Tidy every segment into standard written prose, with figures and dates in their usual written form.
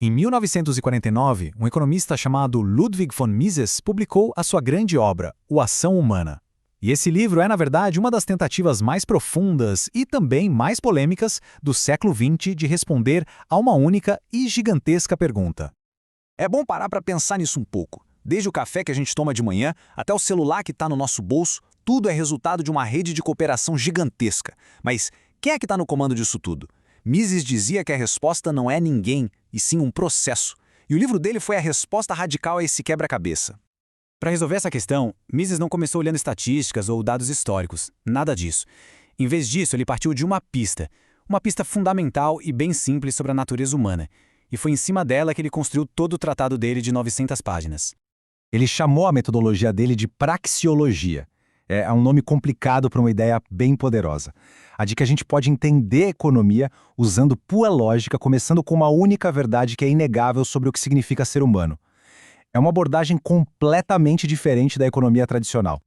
Em 1949, um economista chamado Ludwig von Mises publicou a sua grande obra, O Ação Humana. E esse livro é, na verdade, uma das tentativas mais profundas e também mais polêmicas do século XX de responder a uma única e gigantesca pergunta. É bom parar para pensar nisso um pouco. Desde o café que a gente toma de manhã até o celular que está no nosso bolso, tudo é resultado de uma rede de cooperação gigantesca. Mas quem é que está no comando disso tudo? Mises dizia que a resposta não é ninguém, e sim um processo. E o livro dele foi a resposta radical a esse quebra-cabeça. Para resolver essa questão, Mises não começou olhando estatísticas ou dados históricos, nada disso. Em vez disso, ele partiu de uma pista fundamental e bem simples sobre a natureza humana, e foi em cima dela que ele construiu todo o tratado dele de 900 páginas. Ele chamou a metodologia dele de praxeologia. É um nome complicado para uma ideia bem poderosa. A de que a gente pode entender a economia usando pura lógica, começando com uma única verdade que é inegável sobre o que significa ser humano. É uma abordagem completamente diferente da economia tradicional.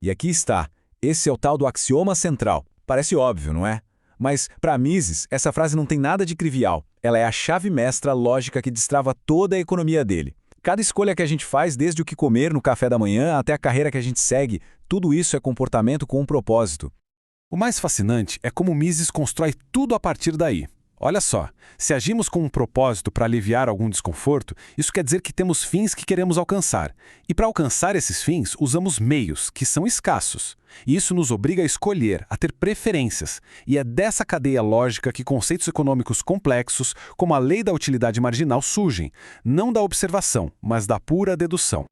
E aqui está. Esse é o tal do axioma central. Parece óbvio, não é? Mas, para Mises, essa frase não tem nada de trivial. Ela é a chave mestra lógica que destrava toda a economia dele. Cada escolha que a gente faz, desde o que comer no café da manhã até a carreira que a gente segue, tudo isso é comportamento com um propósito. O mais fascinante é como Mises constrói tudo a partir daí. Olha só, se agimos com um propósito para aliviar algum desconforto, isso quer dizer que temos fins que queremos alcançar. E para alcançar esses fins, usamos meios, que são escassos. E isso nos obriga a escolher, a ter preferências. E é dessa cadeia lógica que conceitos econômicos complexos, como a lei da utilidade marginal, surgem, não da observação, mas da pura dedução.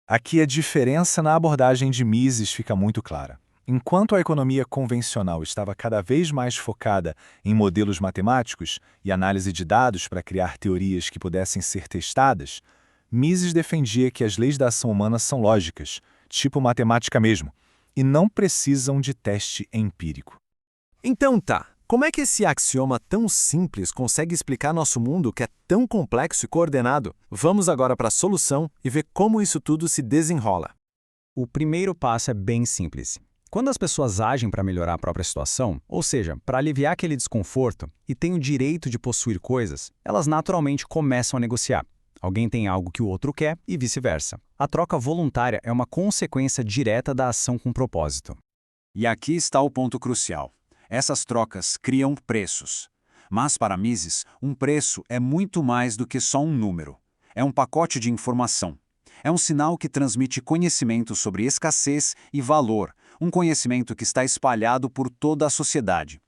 Aqui a diferença na abordagem de Mises fica muito clara. Enquanto a economia convencional estava cada vez mais focada em modelos matemáticos e análise de dados para criar teorias que pudessem ser testadas, Mises defendia que as leis da ação humana são lógicas, tipo matemática mesmo, e não precisam de teste empírico. Então tá, como é que esse axioma tão simples consegue explicar nosso mundo que é tão complexo e coordenado? Vamos agora para a solução e ver como isso tudo se desenrola. O primeiro passo é bem simples. Quando as pessoas agem para melhorar a própria situação, ou seja, para aliviar aquele desconforto, e têm o direito de possuir coisas, elas naturalmente começam a negociar. Alguém tem algo que o outro quer e vice-versa. A troca voluntária é uma consequência direta da ação com propósito. E aqui está o ponto crucial. Essas trocas criam preços. Mas para Mises, um preço é muito mais do que só um número. É um pacote de informação. É um sinal que transmite conhecimento sobre escassez e valor, um conhecimento que está espalhado por toda a sociedade.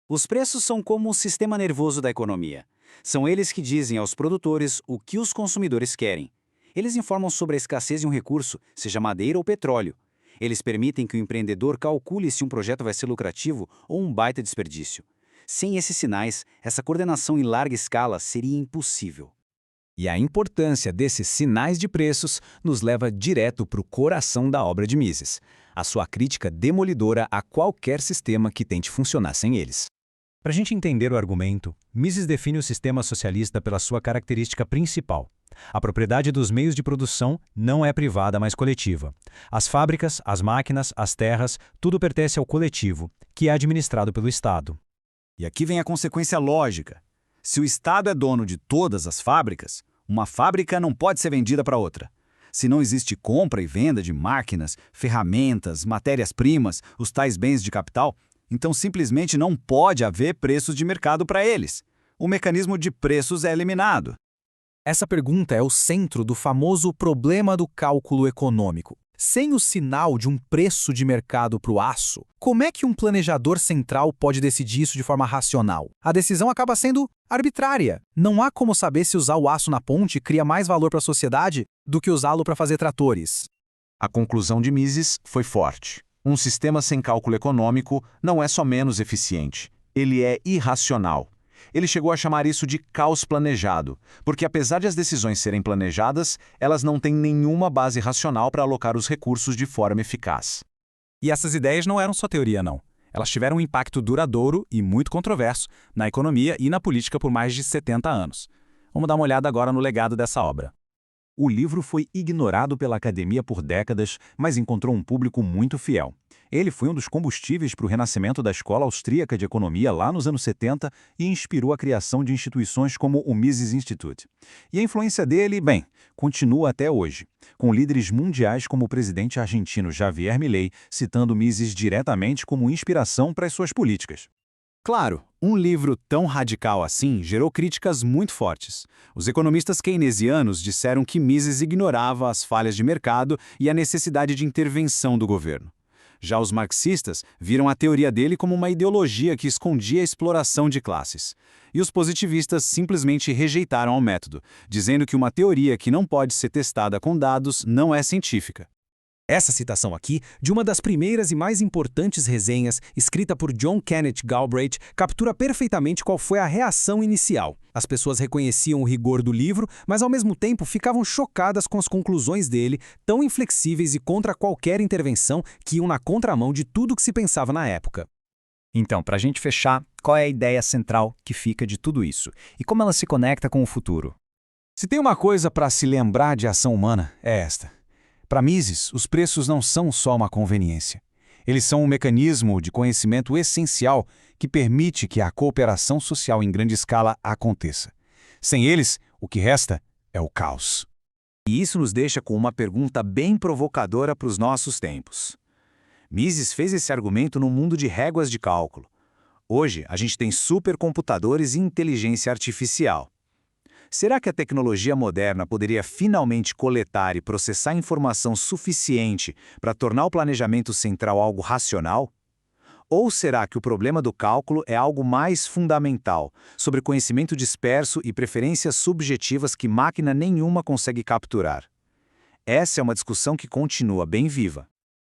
Os preços são como o sistema nervoso da economia. São eles que dizem aos produtores o que os consumidores querem. Eles informam sobre a escassez de um recurso, seja madeira ou petróleo. Eles permitem que o empreendedor calcule se um projeto vai ser lucrativo ou um baita desperdício. Sem esses sinais, essa coordenação em larga escala seria impossível. E a importância desses sinais de preços nos leva direto para o coração da obra de Mises, a sua crítica demolidora a qualquer sistema que tente funcionar sem eles. Para a gente entender o argumento, Mises define o sistema socialista pela sua característica principal. A propriedade dos meios de produção não é privada, mas coletiva. As fábricas, as máquinas, as terras, tudo pertence ao coletivo, que é administrado pelo Estado. E aqui vem a consequência lógica. Se o Estado é dono de todas as fábricas, uma fábrica não pode ser vendida para outra. Se não existe compra e venda de máquinas, ferramentas, matérias-primas, os tais bens de capital, então simplesmente não pode haver preços de mercado para eles. O mecanismo de preços é eliminado. Essa pergunta é o centro do famoso problema do cálculo econômico. Sem o sinal de um preço de mercado para o aço, como é que um planejador central pode decidir isso de forma racional? A decisão acaba sendo arbitrária. Não há como saber se usar o aço na ponte cria mais valor para a sociedade do que usá-lo para fazer tratores. A conclusão de Mises foi forte. Um sistema sem cálculo econômico não é só menos eficiente, ele é irracional. Ele chegou a chamar isso de caos planejado, porque apesar de as decisões serem planejadas, elas não têm nenhuma base racional para alocar os recursos de forma eficaz. E essas ideias não eram só teoria, não. Elas tiveram um impacto duradouro e muito controverso na economia e na política por mais de 70 anos. Vamos dar uma olhada agora no legado dessa obra. O livro foi ignorado pela academia por décadas, mas encontrou um público muito fiel. Ele foi um dos combustíveis para o renascimento da Escola Austríaca de Economia lá nos anos 70 e inspirou a criação de instituições como o Mises Institute. E a influência dele, bem, continua até hoje, com líderes mundiais como o presidente argentino Javier Milei citando Mises diretamente como inspiração para as suas políticas. Claro, um livro tão radical assim gerou críticas muito fortes. Os economistas keynesianos disseram que Mises ignorava as falhas de mercado e a necessidade de intervenção do governo. Já os marxistas viram a teoria dele como uma ideologia que escondia a exploração de classes. E os positivistas simplesmente rejeitaram o método, dizendo que uma teoria que não pode ser testada com dados não é científica. Essa citação aqui, de uma das primeiras e mais importantes resenhas, escrita por John Kenneth Galbraith, captura perfeitamente qual foi a reação inicial. As pessoas reconheciam o rigor do livro, mas ao mesmo tempo ficavam chocadas com as conclusões dele, tão inflexíveis e contra qualquer intervenção que iam na contramão de tudo que se pensava na época. Então, para a gente fechar, qual é a ideia central que fica de tudo isso? E como ela se conecta com o futuro? Se tem uma coisa para se lembrar de ação humana, é esta. Para Mises, os preços não são só uma conveniência. Eles são um mecanismo de conhecimento essencial que permite que a cooperação social em grande escala aconteça. Sem eles, o que resta é o caos. E isso nos deixa com uma pergunta bem provocadora para os nossos tempos. Mises fez esse argumento no mundo de réguas de cálculo. Hoje, a gente tem supercomputadores e inteligência artificial. Será que a tecnologia moderna poderia finalmente coletar e processar informação suficiente para tornar o planejamento central algo racional? Ou será que o problema do cálculo é algo mais fundamental, sobre conhecimento disperso e preferências subjetivas que máquina nenhuma consegue capturar? Essa é uma discussão que continua bem viva.